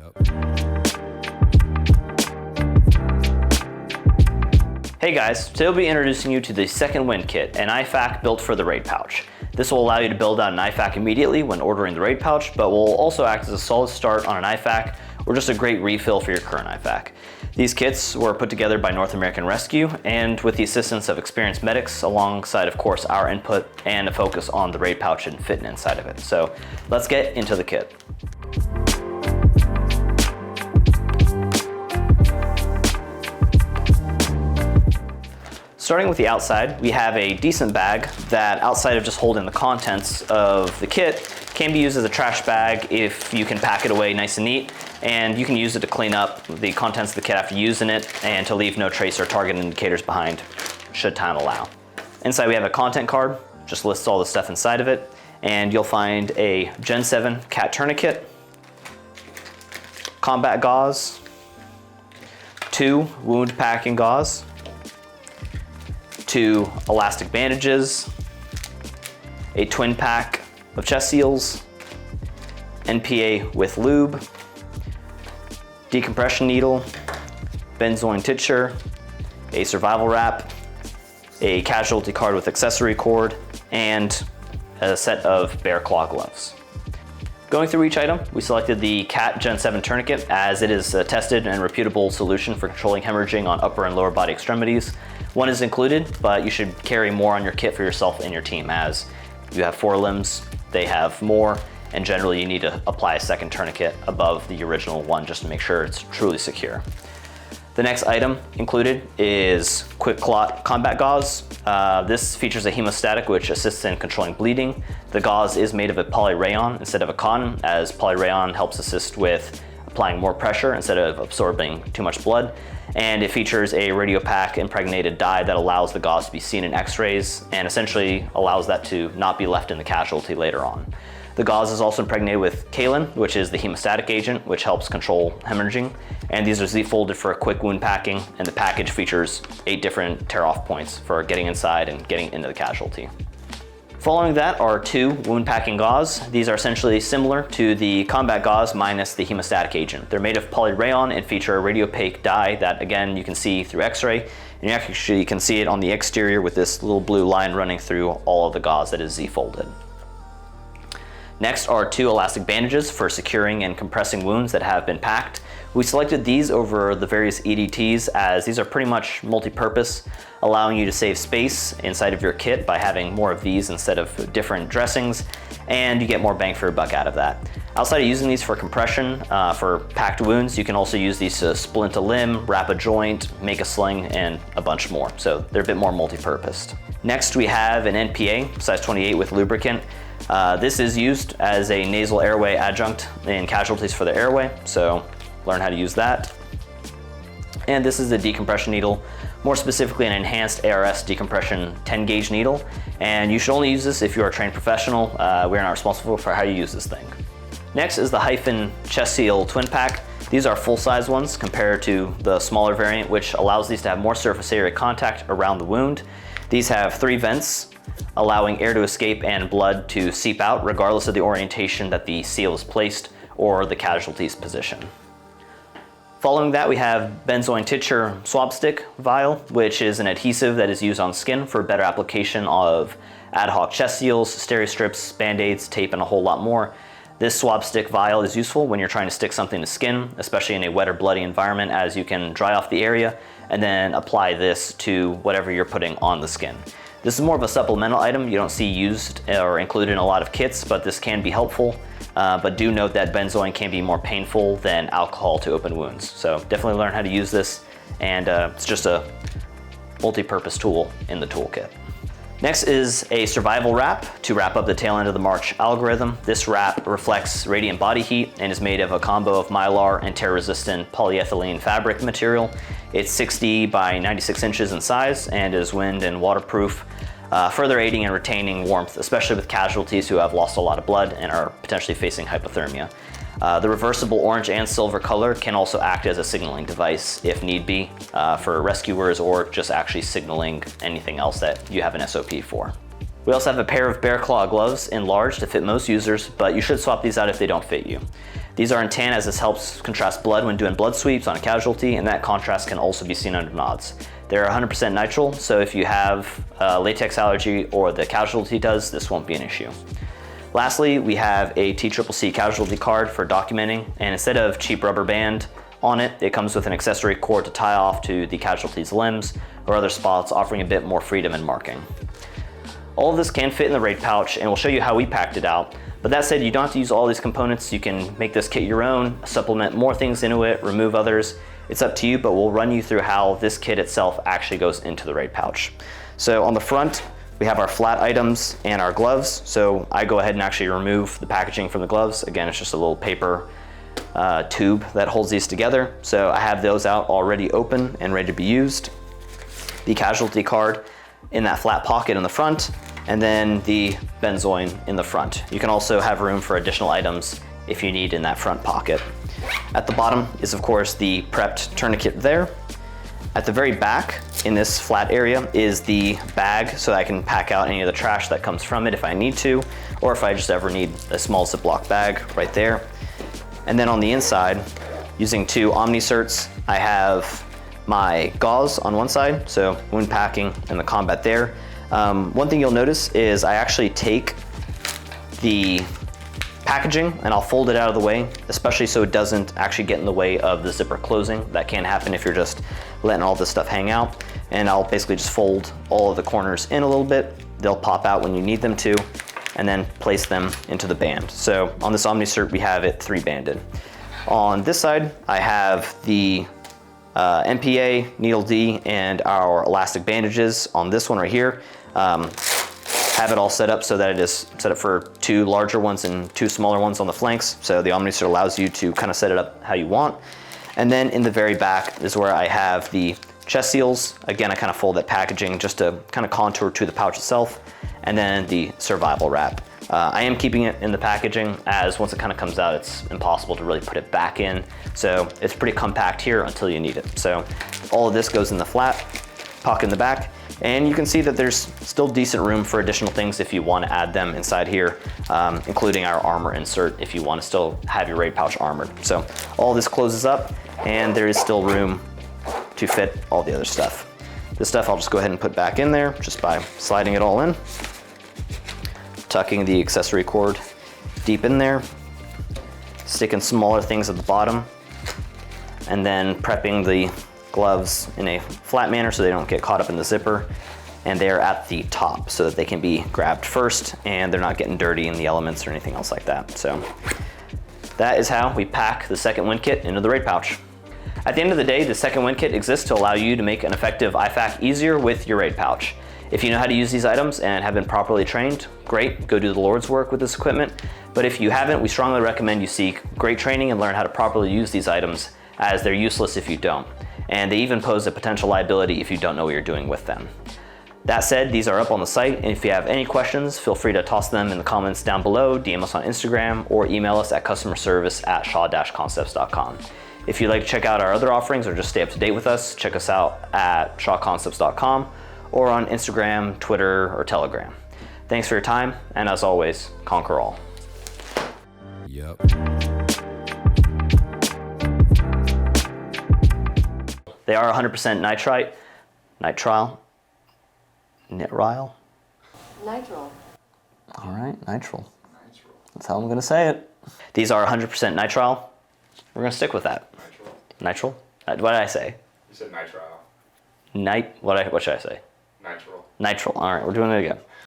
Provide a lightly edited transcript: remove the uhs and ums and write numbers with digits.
out. Hey guys, today we'll be introducing you to the second wind kit, an IFAK built for the raid pouch. This will allow you to build out an IFAK immediately when ordering the raid pouch, but will also act as a solid start on an IFAK or just a great refill for your current IFAK. These kits were put together by North American Rescue and with the assistance of experienced medics alongside, of course, our input and a focus on the raid pouch and fitting inside of it. So let's get into the kit. Starting with the outside, we have a decent bag that, outside of just holding the contents of the kit, can be used as a trash bag if you can pack it away nice and neat, and you can use it to clean up the contents of the kit after using it and to leave no trace or target indicators behind, should time allow. Inside we have a content card, just lists all the stuff inside of it, and you'll find a Gen 7 cat tourniquet, combat gauze, 2 wound packing gauze, 2 elastic bandages, a twin pack of chest seals, NPA with lube, decompression needle, benzoin tincture, a survival wrap, a casualty card with accessory cord, and a set of bear claw gloves. Going through each item, we selected the CAT Gen 7 tourniquet as it is a tested and reputable solution for controlling hemorrhaging on upper and lower body extremities. One is included, but you should carry more on your kit for yourself and your team as you have 4 limbs, they have more, and generally you need to apply a second tourniquet above the original one just to make sure it's truly secure. The next item included is Quick Clot Combat Gauze. This features a hemostatic which assists in controlling bleeding. The gauze is made of a polyrayon instead of a cotton, as polyrayon helps assist with applying more pressure instead of absorbing too much blood. And it features a radiopac impregnated dye that allows the gauze to be seen in x-rays and essentially allows that to not be left in the casualty later on. The gauze is also impregnated with kaolin, which is the hemostatic agent, which helps control hemorrhaging. And these are Z-folded for a quick wound packing, and the package features 8 different tear-off points for getting inside and getting into the casualty. Following that are 2 wound packing gauze. These are essentially similar to the combat gauze minus the hemostatic agent. They're made of polyrayon and feature a radiopaque dye that, again, you can see through x-ray, and you actually can see it on the exterior with this little blue line running through all of the gauze that is Z-folded. Next are 2 elastic bandages for securing and compressing wounds that have been packed. We selected these over the various EDTs as these are pretty much multi-purpose, allowing you to save space inside of your kit by having more of these instead of different dressings, and you get more bang for your buck out of that. Outside of using these for compression, for packed wounds, you can also use these to splint a limb, wrap a joint, make a sling, and a bunch more. So they're a bit more multi-purposed. Next we have an NPA, size 28 with lubricant. This is used as a nasal airway adjunct in casualties for the airway, so learn how to use that. And this is the decompression needle, more specifically an enhanced ARS decompression 10 gauge needle, and you should only use this if you're a trained professional. We're not responsible for how you use this thing. Next is the Hyphen chest seal twin pack. These are full-size ones compared to the smaller variant, which allows these to have more surface area contact around the wound. These have 3 vents, allowing air to escape and blood to seep out regardless of the orientation that the seal is placed or the casualty's position. Following that, we have benzoin tincture swab stick vial, which is an adhesive that is used on skin for better application of ad hoc chest seals, steri-strips, band-aids, tape, and a whole lot more. This swab stick vial is useful when you're trying to stick something to skin, especially in a wet or bloody environment, as you can dry off the area and then apply this to whatever you're putting on the skin. This is more of a supplemental item you don't see used or included in a lot of kits, but this can be helpful. But do note that benzoin can be more painful than alcohol to open wounds. So definitely learn how to use this, and it's just a multi-purpose tool in the toolkit. Next is a survival wrap to wrap up the tail end of the March algorithm. This wrap reflects radiant body heat and is made of a combo of Mylar and tear-resistant polyethylene fabric material. It's 60 by 96 inches in size and is wind and waterproof, further aiding and retaining warmth, especially with casualties who have lost a lot of blood and are potentially facing hypothermia. The reversible orange and silver color can also act as a signaling device if need be for rescuers or just actually signaling anything else that you have an SOP for. We also have a pair of bear claw gloves in large to fit most users, but you should swap these out if they don't fit you. These are in tan as this helps contrast blood when doing blood sweeps on a casualty, and that contrast can also be seen under nods. They're 100% nitrile, so if you have a latex allergy or the casualty does, this won't be an issue. Lastly, we have a TCCC casualty card for documenting, and instead of cheap rubber band on it, it comes with an accessory cord to tie off to the casualty's limbs or other spots, offering a bit more freedom in marking. All of this can fit in the raid pouch, and we'll show you how we packed it out. But that said, you don't have to use all these components. You can make this kit your own, supplement more things into it, remove others. It's up to you, but we'll run you through how this kit itself actually goes into the raid pouch. So on the front, we have our flat items and our gloves. So I go ahead and actually remove the packaging from the gloves. Again, it's just a little paper tube that holds these together. So I have those out already open and ready to be used. The casualty card in that flat pocket in the front, and then the benzoin in the front. You can also have room for additional items if you need in that front pocket. At the bottom is of course the prepped tourniquet there. At the very back in this flat area is the bag, so I can pack out any of the trash that comes from it if I need to, or if I just ever need a small Ziploc bag right there. And then on the inside, using two Omnicerts, I have my gauze on one side, so wound packing and the combat there. One thing you'll notice is I actually take the packaging and I'll fold it out of the way, especially so it doesn't actually get in the way of the zipper closing. That can happen if you're just letting all this stuff hang out. And I'll basically just fold all of the corners in a little bit. They'll pop out when you need them to, and then place them into the band. So on this Omnicert, we have it 3-banded. On this side, I have the MPA, needle D, and our elastic bandages on this one right here. Have it all set up so that it is set up for 2 larger ones and 2 smaller ones on the flanks. So the Omnicert allows you to kind of set it up how you want. And then in the very back is where I have the chest seals. Again, I kind of fold that packaging just to kind of contour to the pouch itself. And then the survival wrap. I am keeping it in the packaging, as once it kind of comes out, it's impossible to really put it back in. So it's pretty compact here until you need it. So all of this goes in the flat pocket in the back. And you can see that there's still decent room for additional things if you want to add them inside here, including our armor insert if you want to still have your raid pouch armored. So all this closes up and there is still room to fit all the other stuff. This stuff I'll just go ahead and put back in there just by sliding it all in, tucking the accessory cord deep in there, sticking smaller things at the bottom, and then prepping the gloves in a flat manner so they don't get caught up in the zipper, and they're at the top so that they can be grabbed first and they're not getting dirty in the elements or anything else like that. So that is how we pack the second wind kit into the raid pouch. At the end of the day, the second wind kit exists to allow you to make an effective IFAK easier with your raid pouch. If you know how to use these items and have been properly trained, great, go do the Lord's work with this equipment. But if you haven't, we strongly recommend you seek great training and learn how to properly use these items, as they're useless if you don't. And they even pose a potential liability if you don't know what you're doing with them. That said, these are up on the site, and if you have any questions, feel free to toss them in the comments down below, DM us on Instagram, or email us at customerservice@shaw-concepts.com. If you'd like to check out our other offerings or just stay up to date with us, check us out at shawconcepts.com or on Instagram, Twitter, or Telegram. Thanks for your time, and as always, conquer all. Yep. They are 100% nitrile. All right, nitrile. That's how I'm gonna say it. These are 100% nitrile. We're gonna stick with that. Nitrile? What did I say? You said nitrile. What should I say? Nitrile. Nitrile. All right, we're doing it again.